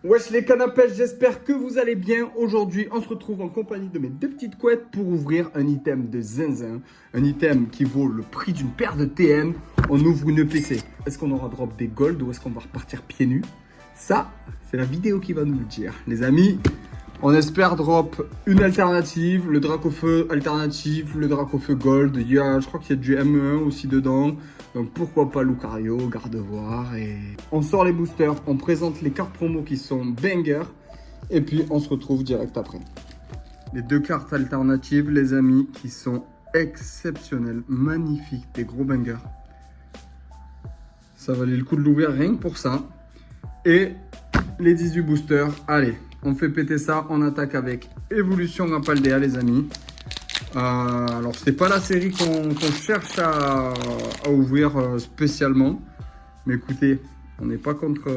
Wesh les canapés, j'espère que vous allez bien. Aujourd'hui, on se retrouve en compagnie de mes deux petites couettes pour ouvrir un item de zinzin. Un item qui vaut le prix d'une paire de TM. On ouvre une PC. Est-ce qu'on aura drop des gold ou est-ce qu'on va repartir pieds nus? Ça, c'est la vidéo qui va nous le dire. Les amis, on espère drop une alternative, le drac au feu alternative, le drac au feu gold. Je crois qu'il y a du ME1 aussi dedans. Donc pourquoi pas Lucario, Gardevoir. Et on sort les boosters, on présente les cartes promo qui sont banger. Et puis on se retrouve direct après. Les deux cartes alternatives, les amis, qui sont exceptionnelles, magnifiques, des gros bangers. Ça valait le coup de l'ouvrir rien que pour ça. Et les 18 boosters, allez, on fait péter ça, on attaque avec Évolution Paldea, les amis. Alors, c'est pas la série qu'on cherche à ouvrir spécialement. Mais écoutez, on n'est pas contre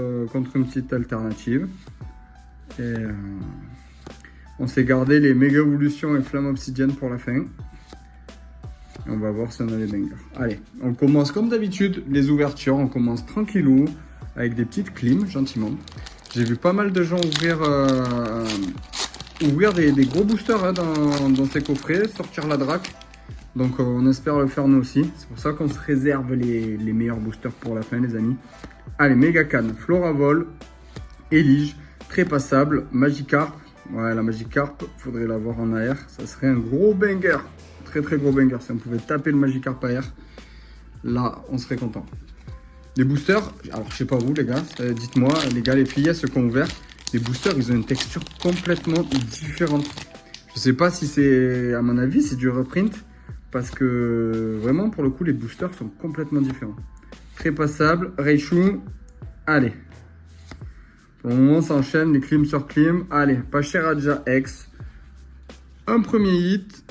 une petite alternative. Et on s'est gardé les méga évolutions et flammes obsidienne pour la fin. Et on va voir si on a les bangers. Allez, on commence comme d'habitude les ouvertures. On commence tranquillou avec des petites clims, gentiment. J'ai vu pas mal de gens ouvrir des gros boosters hein, dans ces coffrets, sortir la drac. Donc on espère le faire nous aussi. C'est pour ça qu'on se réserve les meilleurs boosters pour la fin, les amis. Allez, Megacan, Floravol, Elige, Trépassable, Magikarp. Ouais, la Magikarp, faudrait l'avoir en AR. Ça serait un gros banger. Très très gros banger. Si on pouvait taper le Magikarp AR, là on serait content. Les boosters, alors je sais pas vous les gars, dites-moi les gars, les filles, ceux qui ont ouvert, les boosters ils ont une texture complètement différente. Je sais pas si c'est, à mon avis, c'est du reprint, parce que vraiment pour le coup les boosters sont complètement différents. Trépassable, Raichu, allez. Pour le moment ça enchaîne, les clim sur clim, allez, Pacheraja X, un premier hit.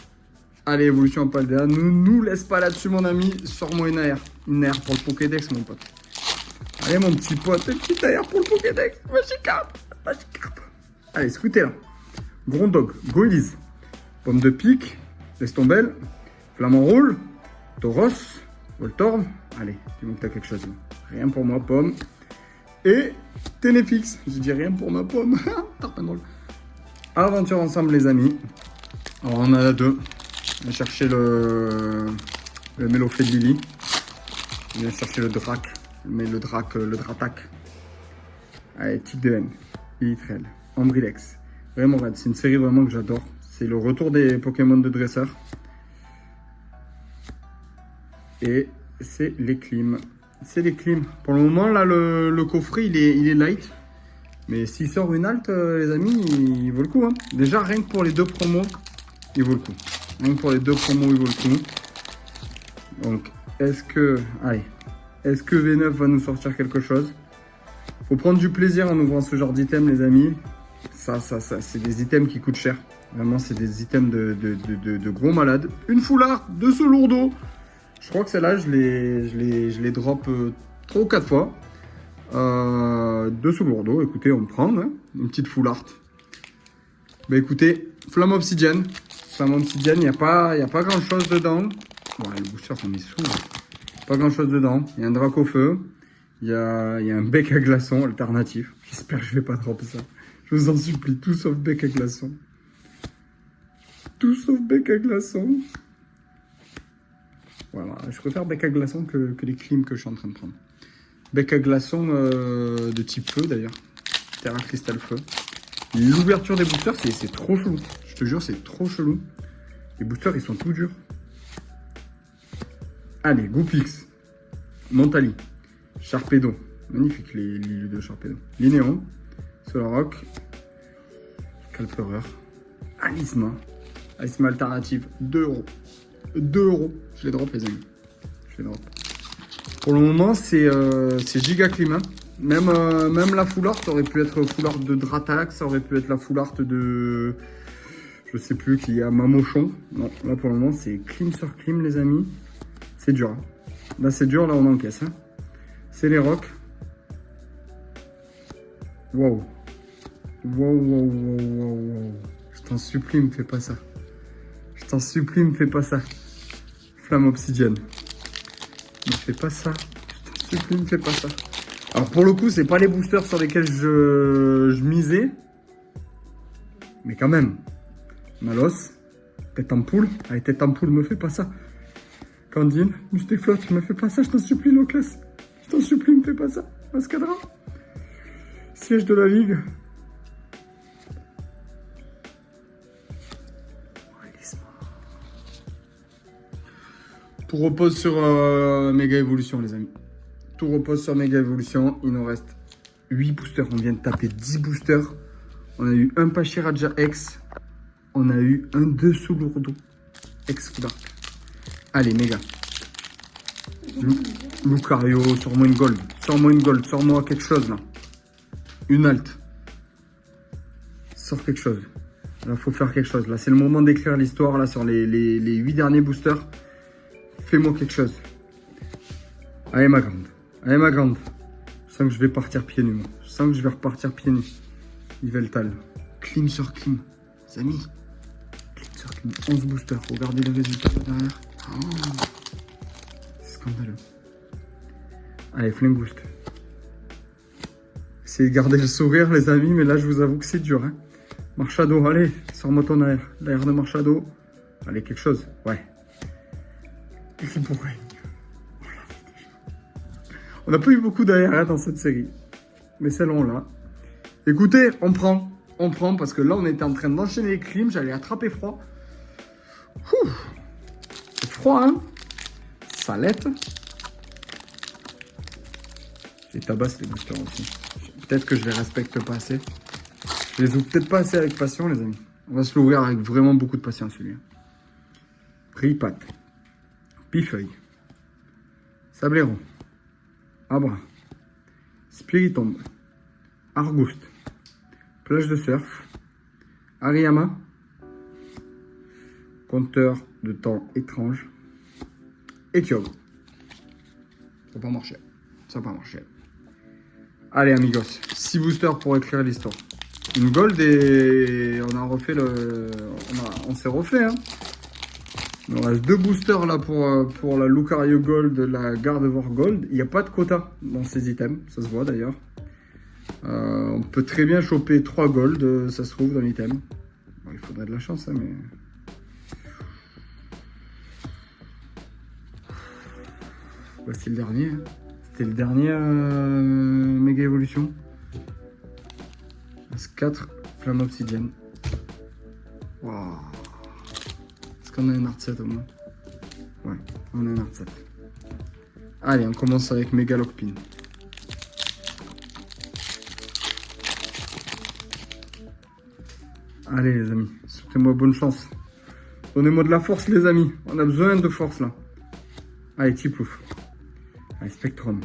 Allez, évolution Paldea, ne nous laisse pas là-dessus mon ami, sors-moi une AR. Une AR pour le Pokédex mon pote. Allez mon petit pote, une petite AR pour le Pokédex. Magikarp, Magikarp. Allez, scootez là. Grondog, Goiliz, Pomme de Pique, Lestombelle, Flamant Roule, Tauros, Voltorb. Allez, dis-moi que t'as quelque chose là. Rien pour moi, Pomme. Et Ténéfix, je dis rien pour ma Pomme. Tarpin. Aventure ensemble les amis. Alors on en a deux. On va chercher le Mélophée de Lily. On vient chercher le Drac. Mais le Dratak. Allez, Tic de Haine, Elytrel, Ambrilex. Vraiment, c'est une série vraiment que j'adore. C'est le retour des Pokémon de dresseur. Et c'est les clims. C'est les clims. Pour le moment, là, le coffret, il est light. Mais s'il sort une alt, les amis, il vaut le coup. Hein. Déjà, rien que pour les deux promos, il vaut le coup. Rien que pour les deux promos, il vaut le coup. Donc, est-ce que V9 va nous sortir quelque chose? Faut prendre du plaisir en ouvrant ce genre d'item, les amis. Ça, c'est des items qui coûtent cher. Vraiment, c'est des items de gros malades. Une foulard de ce lourdeau. Je crois que celle-là, je l'ai drop 3 ou 4 fois. De ce lourdeau. Écoutez, on prend hein, une petite foulard. Bah écoutez, flamme obsidienne. Flamme obsidienne, il n'y a pas grand chose dedans. Bon, le booster, ça m'est sous. Pas grand chose dedans. Il y a un drac au feu. Il y a un bec à glaçon alternatif. J'espère que je vais pas drop ça. Je vous en supplie, tout sauf bec à glaçon. Tout sauf bec à glaçon. Voilà, je préfère bec à glaçon que les clims que je suis en train de prendre. Bec à glaçon de type feu d'ailleurs. Terra Cristal Feu. L'ouverture des boosters, c'est trop chelou. Je te jure, c'est trop chelou. Les boosters, ils sont tout durs. Allez, Goupix, Montali, Sharpedo, magnifique les de Sharpedo, Linéon, Solrock, Calfleur, Alisma alternative, 2 euros. 2 euros, je les drop les amis, je les drop. Pour le moment, c'est giga clim, hein. Même la foulard, ça aurait pu être foulard de Dratak, ça aurait pu être la foulard de... Je sais plus qui a Mamochon. Non, là pour le moment, c'est clim sur clim les amis. C'est dur. Hein. Là, c'est dur. Là, on encaisse. Hein. C'est les rocks. Wow. Wow. Je t'en supplie, me fais pas ça. Je t'en supplie, me fais pas ça. Flamme obsidienne. Me fais pas ça. Je t'en supplie, me fais pas ça. Alors, pour le coup, c'est pas les boosters sur lesquels je miser. Mais quand même. Malos. Tête en poule. Allez, tête en poule, me fais pas ça. Candine, Mustéflotte, me fais pas ça, je t'en supplie, Loclas. Je t'en supplie, me fais pas ça. Mascadra. Siège de la Ligue. Tout repose sur Méga Évolution, les amis. Tout repose sur Méga Évolution. Il nous reste 8 boosters. On vient de taper 10 boosters. On a eu un Pachiraja X. On a eu un dessous lourdeau. X Dark. Allez, méga. Lucario, sors-moi une gold. Sors-moi une gold. Sors-moi quelque chose, là. Une halte. Sors quelque chose. Là, faut faire quelque chose. Là, c'est le moment d'écrire l'histoire, là, sur les 8 derniers boosters. Fais-moi quelque chose. Allez, ma grande. Allez, ma grande. Je sens que je vais partir pieds nus, moi. Je sens que je vais repartir pieds nus. Yveltal. Clim sur clim. Les amis. Clim sur clim. 11 boosters. Regardez les résultats derrière. Oh. C'est scandaleux. Allez, flingue boost. Essayez de garder le sourire, les amis, mais là, je vous avoue que c'est dur. Hein. Marchado, allez, sors-moi ton air. L'air de Marchado. Allez, quelque chose. Ouais. Et pour règne. On n'a pas eu beaucoup d'AR dans cette série. Mais celle-là, on l'a. Écoutez, on prend. On prend parce que là, on était en train d'enchaîner les clims. J'allais attraper froid. C'est froid, hein. Salette. Et tabasse les boosters aussi. Peut-être que je les respecte pas assez. Je les ouvre peut-être pas assez avec passion, les amis. On va se l'ouvrir avec vraiment beaucoup de patience, celui-là. Ripat. Pifeuille. Sableron. Abra. Spiritombe. Argouste. Plage de surf. Ariama. Compteur de temps étrange. Etiog. Ça n'a pas marché. Ça n'a pas marché. Allez, amigos. 6 boosters pour écrire l'histoire. Une gold et on a refait le... On s'est refait, hein. Il nous reste 2 boosters là pour la Lucario Gold, la Gardevoir Gold. Il n'y a pas de quota dans ces items, ça se voit d'ailleurs. On peut très bien choper 3 gold, ça se trouve dans l'item. Bon, il faudrait de la chance, hein, mais... Bah, c'est le dernier. Hein. C'était le dernier Méga Évolution. Il reste 4 flammes obsidiennes. Waouh. Est-ce qu'on a un art 7 au moins? Ouais, on a un art 7. Allez, on commence avec Méga Lockpin. Allez les amis, souhaitez-moi bonne chance. Donnez-moi de la force les amis, on a besoin de force là. Allez, Tiplouf. Allez, Spectrum.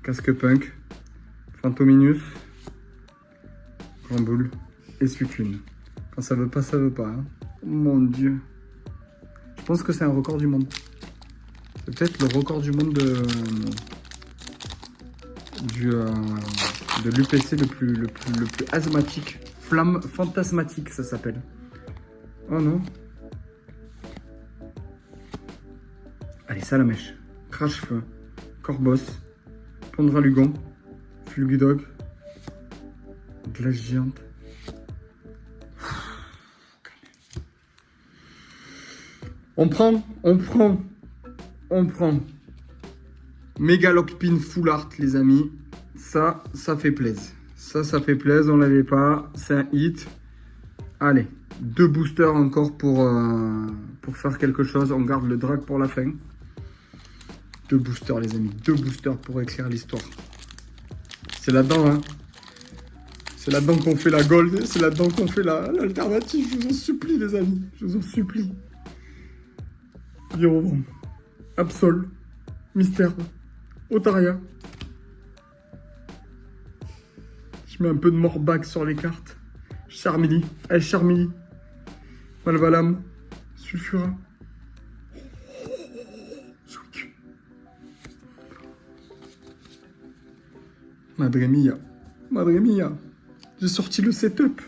Casque Punk. Phantominus. Grand Boule. Et Suicune. Quand ça veut pas, ça veut pas. Hein. Oh, mon dieu. Je pense que c'est un record du monde. C'est peut-être le record du monde de l'UPC le plus asthmatique. Flamme fantasmatique, ça s'appelle. Oh non. Allez, Salamèche. Crash-feu. Corbos. Pondralugon. Fulgudog. Glace géante. On prend. Méga Lockpin Full Art, les amis. Ça fait plaisir. Ça fait plaisir, on l'avait pas. C'est un hit. Allez, 2 boosters encore pour faire quelque chose. On garde le drag pour la fin. 2 boosters, les amis. 2 boosters pour écrire l'histoire. C'est là-dedans, hein. C'est là-dedans qu'on fait la gold. C'est là-dedans qu'on fait l'alternative. Je vous en supplie, les amis. Je vous en supplie. Virovent. Absol. Mystère. Otaria. Je mets un peu de Morbac sur les cartes. Charmilly. Allez, Charmilly. Malvalam. Sulfura. Madre mia. Madre mia. J'ai sorti le setup.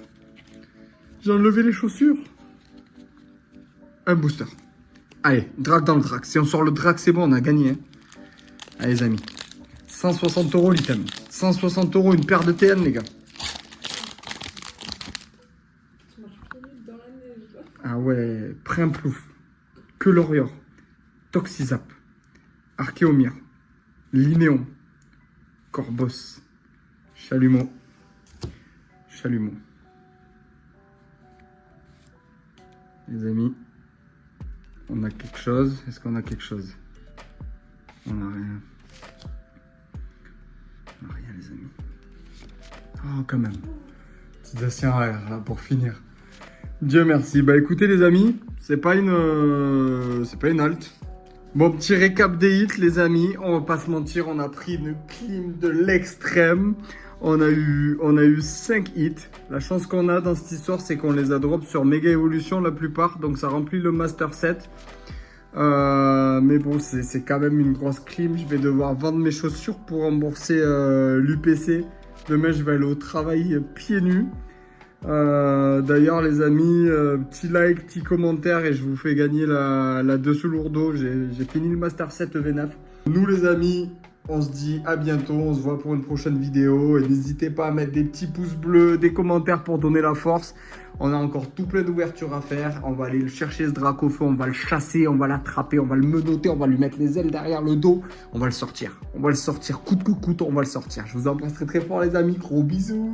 J'ai enlevé les chaussures. Un booster. Allez, drac dans le drac. Si on sort le drac, c'est bon, on a gagné. Hein. Allez, les amis. 160 € l'item. 160 € une paire de TN, les gars. Ah ouais, Primplouf, Quelorior, Toxizap, Archéomir, Linéon, Corbos, Chalumeau, Chalumeau. Les amis, on a quelque chose. Est-ce qu'on a quelque chose? On n'a rien. On n'a rien, les amis. Oh, quand même. Petit ancien rare, là, pour finir. Dieu merci. Bah écoutez, les amis, c'est pas une halte. Bon, petit récap des hits, les amis. On va pas se mentir, on a pris une clim de l'extrême. On a eu 5 hits. La chance qu'on a dans cette histoire, c'est qu'on les a drop sur Mega Evolution la plupart. Donc ça remplit le Master 7. Mais bon, c'est quand même une grosse clim. Je vais devoir vendre mes chaussures pour rembourser l'UPC. Demain, je vais aller au travail pieds nus. D'ailleurs, les amis, petit like, petit commentaire et je vous fais gagner la dessous lourdeau. J'ai fini le Master 7 V9. Nous, les amis, on se dit à bientôt. On se voit pour une prochaine vidéo. Et n'hésitez pas à mettre des petits pouces bleus, des commentaires pour donner la force. On a encore tout plein d'ouvertures à faire. On va aller le chercher, ce drac au feu. On va le chasser, on va l'attraper, on va le menotter, on va lui mettre les ailes derrière le dos. On va le sortir. On va le sortir coûte que coûte, on va le sortir. Je vous embrasse très très fort, les amis. Gros bisous.